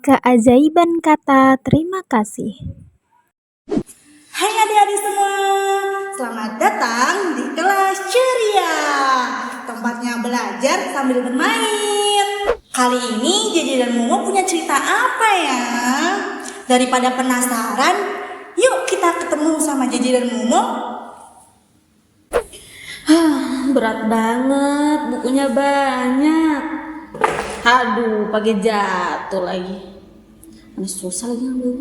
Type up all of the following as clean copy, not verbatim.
Keajaiban kata terima kasih. Hai adik-adik semua, selamat datang di kelas ceria, tempatnya belajar sambil bermain. Kali ini Jeje dan Momo punya cerita apa ya? Daripada penasaran, yuk kita ketemu sama Jeje dan Momo. Berat banget, bukunya banyak. Aduh, pakai jatuh lagi. Mana susah lagi ngambil.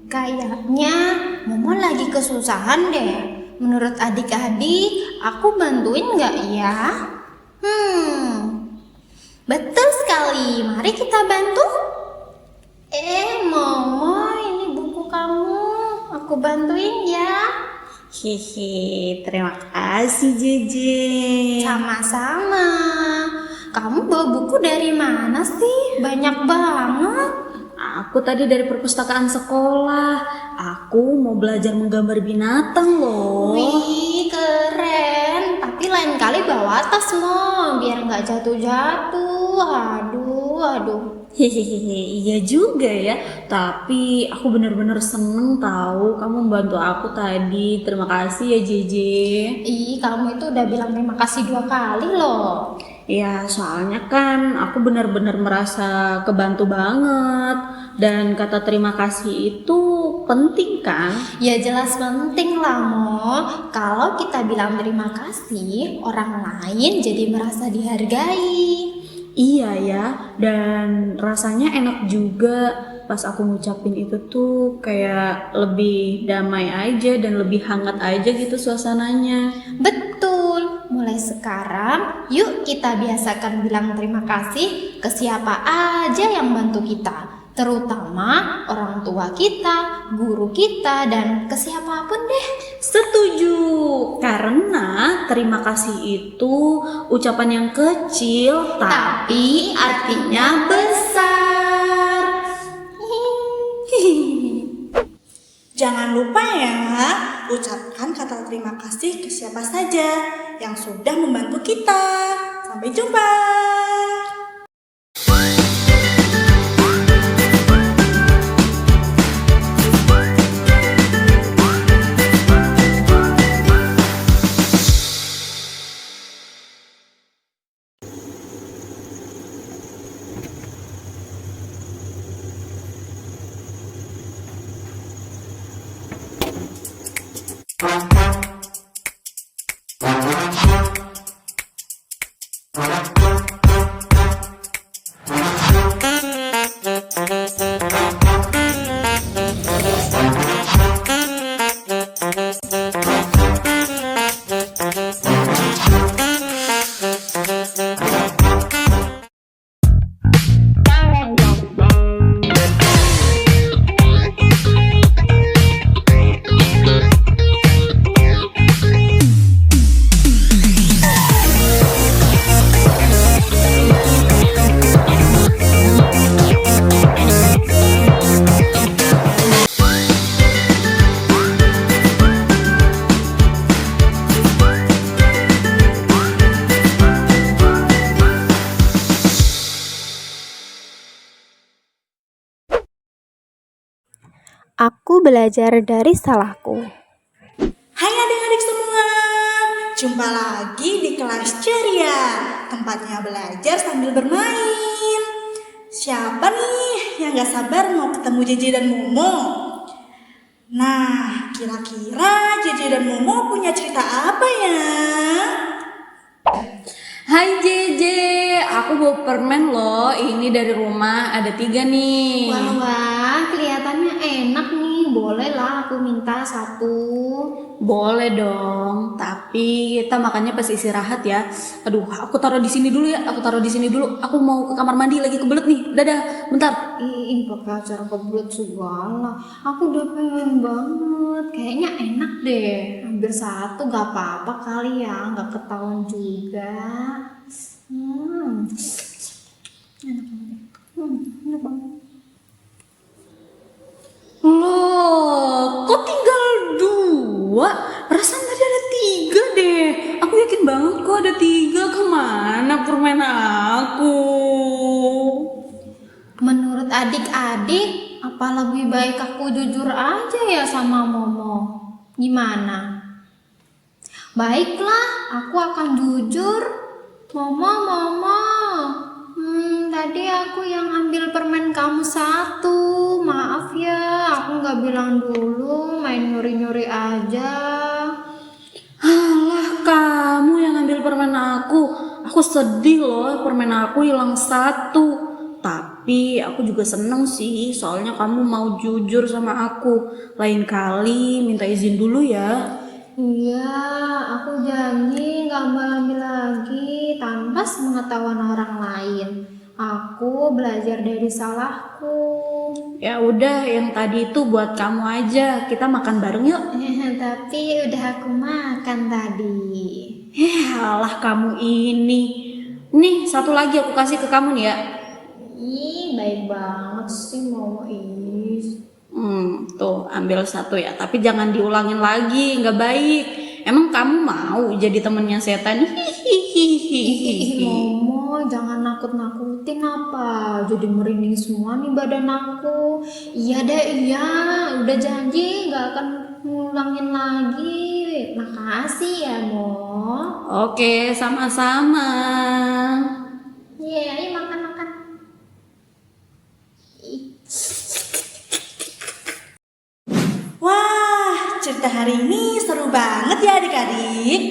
Kayaknya Momo lagi kesusahan deh. Menurut adik-adik, aku bantuin nggak ya? Betul sekali. Mari kita bantu. Momo, ini buku kamu. Aku bantuin ya. Hihi, terima kasih Jeje. Sama-sama. Kamu bawa buku dari mana sih? Banyak banget. Aku tadi dari perpustakaan sekolah. Aku mau belajar menggambar binatang loh. Wih, keren. Tapi lain kali bawa tas, Mo, biar nggak jatuh-jatuh. Aduh. Hehehe, iya juga ya. Tapi aku bener-bener seneng tahu kamu membantu aku tadi. Terima kasih ya Jeje. Ih, kamu itu udah bilang terima kasih 2 kali loh. Ya, soalnya kan aku benar-benar merasa kebantu banget. Dan kata terima kasih itu penting kan? Ya jelas penting lah, Mo. Kalau kita bilang terima kasih, orang lain jadi merasa dihargai. Iya ya, dan rasanya enak juga pas aku ngucapin itu tuh kayak lebih damai aja dan lebih hangat aja gitu suasananya. Betul. Mulai sekarang, yuk kita biasakan bilang terima kasih ke siapa aja yang bantu kita. Terutama orang tua kita, guru kita, dan ke siapapun deh. Setuju, karena terima kasih itu ucapan yang kecil tapi artinya besar. Jangan lupa ya, ucapkan kata terima kasih ke siapa saja yang sudah membantu kita. Sampai jumpa. Aku belajar dari salahku. Hai adik-adik semua, jumpa lagi di kelas ceria, tempatnya belajar sambil bermain. Siapa nih yang gak sabar mau ketemu Jeje dan Momo? Nah, kira-kira Jeje dan Momo punya cerita apa ya? Hai Jeje, aku bawa permen loh. Ini dari rumah, ada 3 nih. Wah, kelihatannya enak nih. Boleh lah aku minta 1. Boleh dong, tapi kita makannya pas istirahat ya. Aduh, aku taruh di sini dulu ya. Aku mau ke kamar mandi lagi kebelet nih. Dadah, bentar. Ih, pakai acara kebelet segala. Aku udah pengen banget. Kayaknya enak deh. Hampir 1 gak apa-apa kali ya. Gak ketahuan juga. Enak banget. Enak banget. Loh, kok tinggal 2? Perasaan tadi ada 3 deh. Aku yakin banget kok ada 3. Kemana permen aku? Menurut Adik-adik, apa lebih baik aku jujur aja ya sama Momo? Gimana? Baiklah, aku akan jujur. Momo. Tadi aku yang ambil permen kamu satu. Maaf ya, aku nggak bilang dulu, main nyuri-nyuri aja. Alah, kamu yang ambil permen aku. Aku sedih loh, permen aku hilang satu. Tapi aku juga seneng sih, soalnya kamu mau jujur sama aku. Lain kali minta izin dulu ya. Iya, aku janji nggak ambil lagi tanpa sepengetahuan orang lain. Aku belajar dari salahku. Ya udah, yang tadi itu buat kamu aja. Kita makan bareng yuk. Tapi udah aku makan tadi. Alah kamu ini. Nih, satu lagi aku kasih ke kamu nih ya. Ih, baik banget sih Momo Is. Tuh ambil satu ya. Tapi jangan diulangin lagi, nggak baik. Emang kamu mau jadi temennya setan? Ih, Momo, jangan nakut-nakutin apa. Jadi merinding semua nih badan aku. Iya deh, iya. Udah janji nggak akan ngulangin lagi. Makasih ya, Mo. Oke, sama-sama. Iya, ayo makan-makan. Wah, cerita hari ini seru banget ya adik-adik.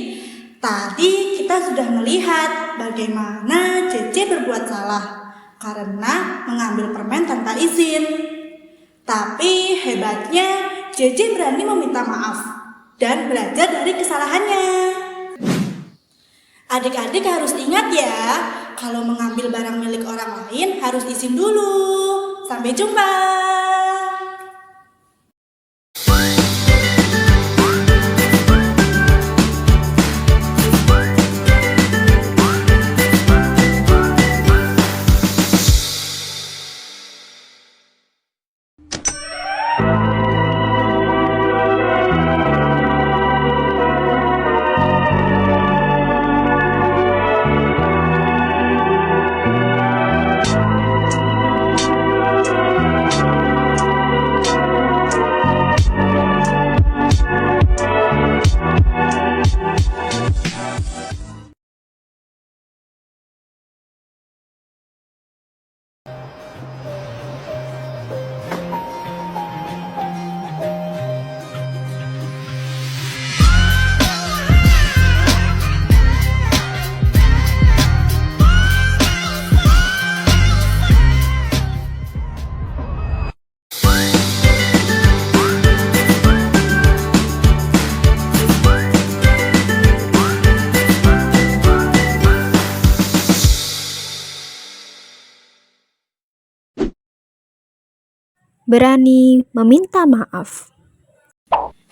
Tadi kita sudah melihat bagaimana Cece berbuat salah karena mengambil permen tanpa izin. Tapi hebatnya Cece berani meminta maaf dan belajar dari kesalahannya. Adik-adik harus ingat ya, kalau mengambil barang milik orang lain harus izin dulu. Sampai jumpa. Berani meminta maaf.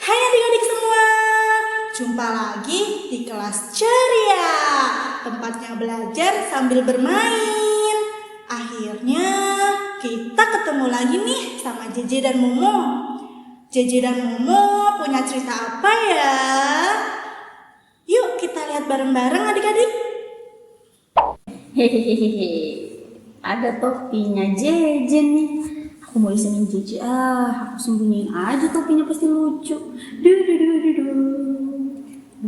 Hai adik-adik semua, jumpa lagi di kelas ceria, tempatnya belajar sambil bermain. Akhirnya kita ketemu lagi nih sama Jeje dan Momo. Jeje dan Momo punya cerita apa ya? Yuk kita lihat bareng-bareng adik-adik. Hehehe, ada topinya Jeje nih. Aku mau isengin Jeje, aku sembunyiin aja topinya, pasti lucu.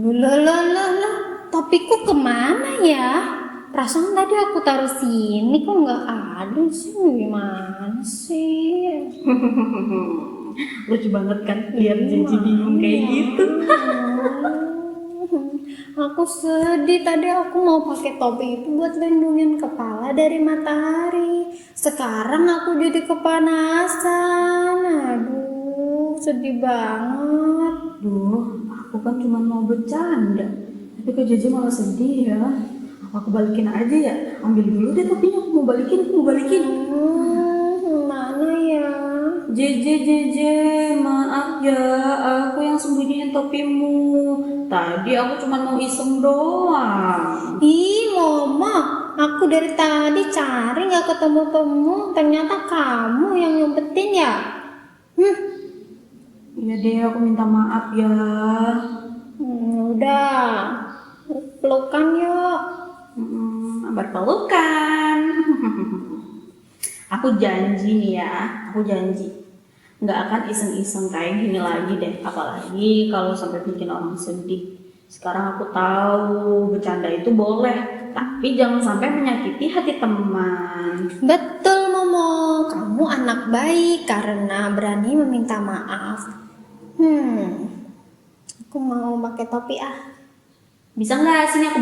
Loh, topiku kemana ya? Perasaan tadi aku taruh sini kok nggak ada sih. Gimana sih? Lucu banget kan lihat Jeje bingung kayak gitu. Aku sedih, tadi aku mau pakai topi itu buat lindungin kepala dari matahari. Sekarang aku jadi kepanasan. Aduh, sedih banget. Duh, aku kan cuma mau bercanda, tapi kok Jeje malah sedih ya. Apa aku balikin aja ya? Ambil dulu deh topinya, aku mau balikin. Mana ya? Jeje, maaf ya, aku yang sembunyiin topimu. Tadi aku cuma mau iseng doang. Ih, Mama, aku dari tadi cari nggak ketemu-temu. Ternyata kamu yang nyumpetin ya? Iya deh, aku minta maaf ya. Udah, pelukan yuk. Berpelukan. Aku janji nih ya, aku janji nggak akan iseng-iseng kayak gini lagi deh. Apalagi kalau sampai bikin orang sedih. Sekarang aku tahu bercanda itu boleh, tapi jangan sampai menyakiti hati teman. Betul Momo, kamu anak baik karena berani meminta maaf. Aku mau pakai topi ah. Bisa nggak? Sini aku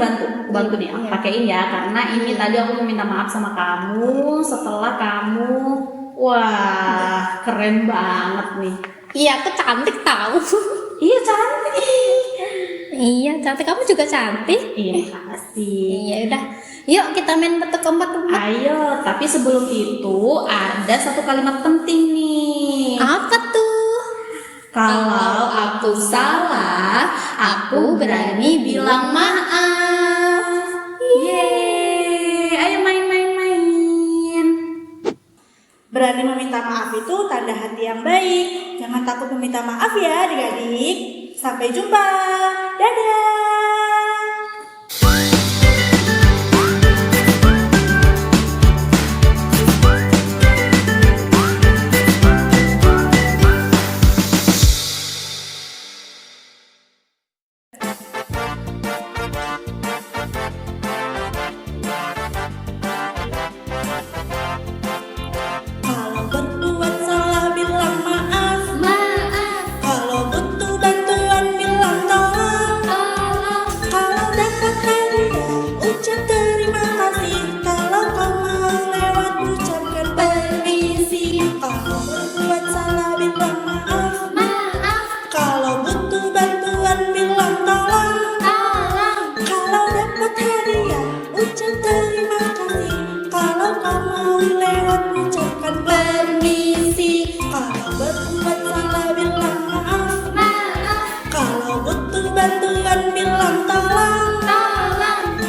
bantu nih. Aku Iya. pakein ya, karena ini tadi aku mau minta maaf sama kamu setelah kamu, wah keren banget nih. Iya, aku cantik tahu. Iya cantik. Iya, cantik. Kamu juga cantik. Iya makasih. Iya, udah. Yuk kita main petuk umpet. Ayo, tapi sebelum itu ada satu kalimat penting nih. Apa tuh? Kalau aku salah, aku berani bilang maaf. Yeay, ayo main. Berani meminta maaf itu tanda hati yang baik. Jangan takut meminta maaf ya adik-adik. Sampai jumpa. Dadah. Kalau berbuat salah bilang maaf. Kalau butuh bantuan bilang tolong. Kalau dapat hadiah ucap terima kasih. Kalau kau mau lewat ucapkan permisi. Kalau berbuat salah bilang maaf. Kalau butuh bantuan bilang tolong. Kalau dapat hadiah ucap terima kasih. Kalau kau mau lewat ucapkan permisi. Kalau berbuat salah bilang maaf. Kalau butuh bantuan bilang tolong.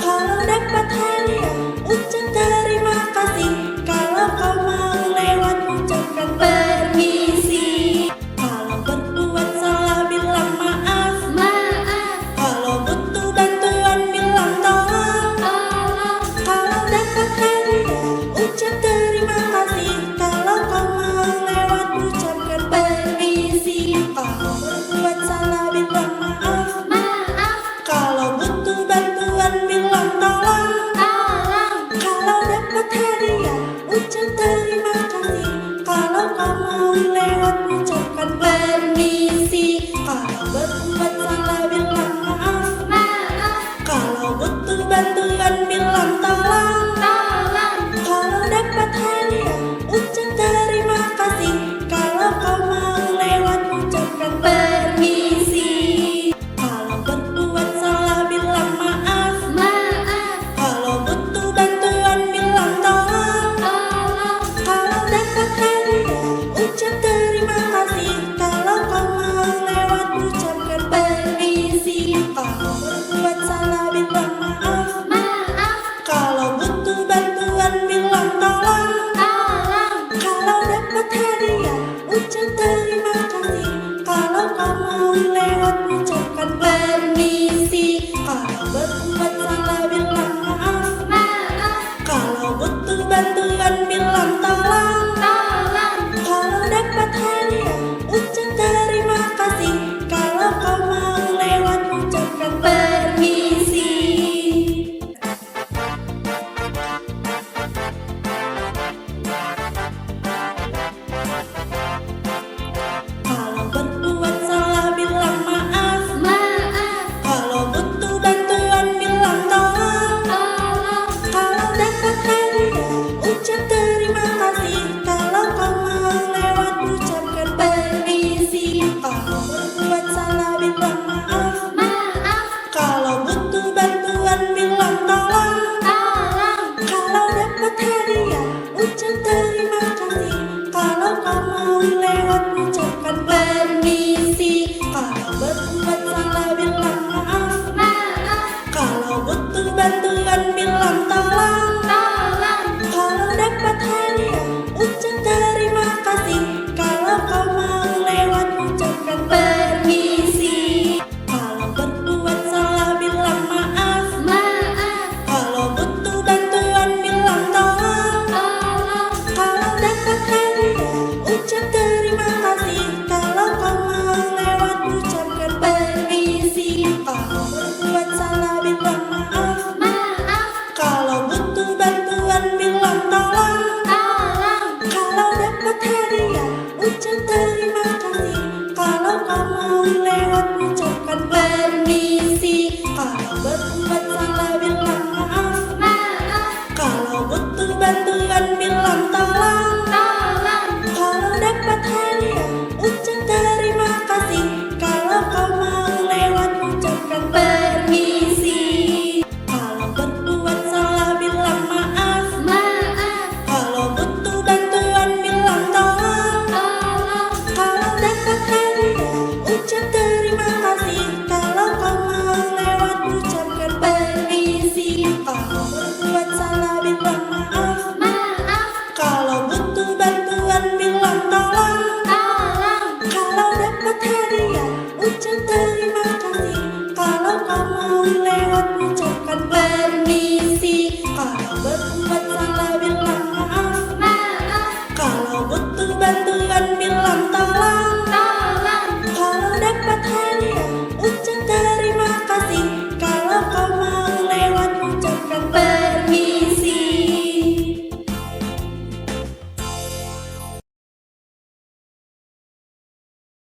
Kalau dapat hadiah ucap terima kasih. Kalau kau mau lewat ucapkan permisi. Kalau berbuat salah bilang maaf. Kalau butuh bantuan bilang tolong. Kalau dapat hadiah ucap terima kasih. Kalau kau mau lewat ucapkan permisi. Kalau berbuat salah bilang maaf. Kalau butuh bantuan bilang tolong. Kalau dapat hadiah ucap terima kasih. Kalau kau mau lewat ucapkan permisi. Kalau berbuat salah bilang maaf. Kalau butuh bantuan bilang tolong. Kalau dapat hadiah ucap terima kasih. Kalau kau mau lewat ucapkan permisi. Kalau berbuat salah bilang maaf. Kalau butuh bantuan bilang tolong. Kalau dapat hadiah ucap terima kasih. Kalau kau mau lewat ucapkan permisi. Kalau berbuat salah bilang maaf. Kalau butuh bantuan bilang tolong. Kalau dapat hadiah ucap terima kasih. Kalau kau mau lewat ucapkan permisi. Kalau berbuat salah bilang maaf. Kalau butuh bantuan bilang tolong. Kalau dapat hadiah